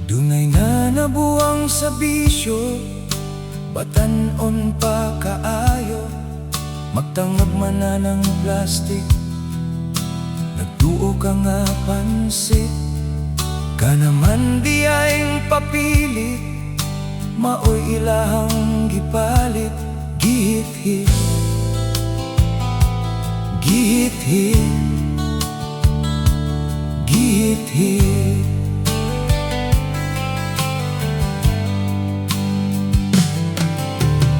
Dunay na nabuang sa bisyo, batan-on pa kaayo. Magtangab man na ng plastik, nagduo ka nga pansit. Ka naman di ay papilit, maoy ilahang gipalit. Gihit-hit, gihit-hit, gihit-hit.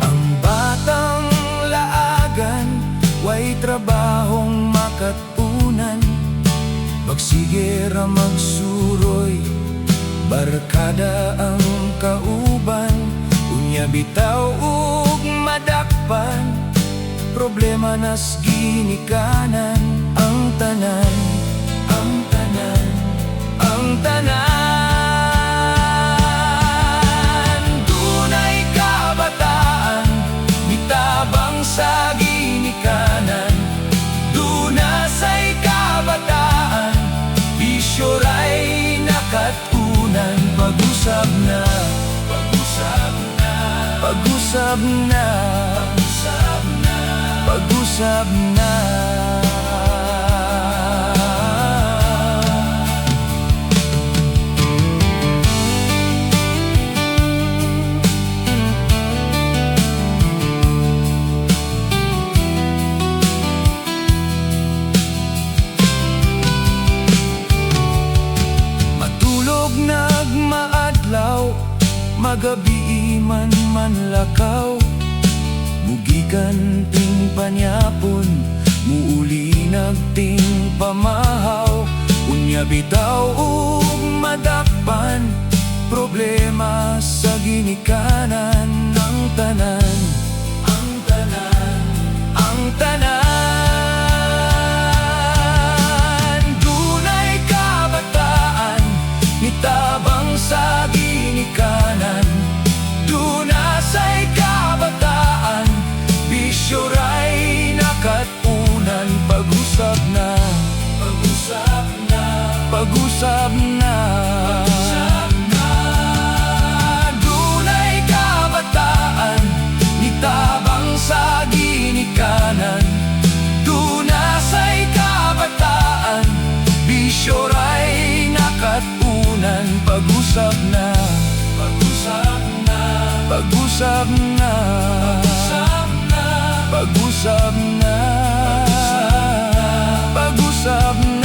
Ang batang laagan, way trabahong makatunan. Pagsigera magsuroy, barkada ang kauban. Unya bitaw ug madakpan, problema nas ginikanan. Ang tanan, ang tanan, ang tanan. Dunay kabataan, mitabang sa ginikanan. Dunasay kabataan, bisyoray nakatunan. Pag-usab na, pag-usab na, pag-usab na, pag-usab na, pag-usab na. Matulog nagmaadlaw, magabi man manlakaw. Mugikan ting panyapon, muuli nagting pamahaw. Unya bitaw ug madakpan, problema sa ginikanan. Ang tanan, ang tanan, ang tanan. Dunay kabataan, mitabang sa ginikanan. Dunasay kabataan, bisyoray nakatunan. Pag-usab na, pag-usab na, pag-usab na, pag-usab na. Dunay kabataan, mitabang sa ginikanan. Dunasay kabataan, bisyoray nakatunan. Pag-usab na, pag-usab na, pag-usab na, pag-usab na, pag-usab na, pag-usab na.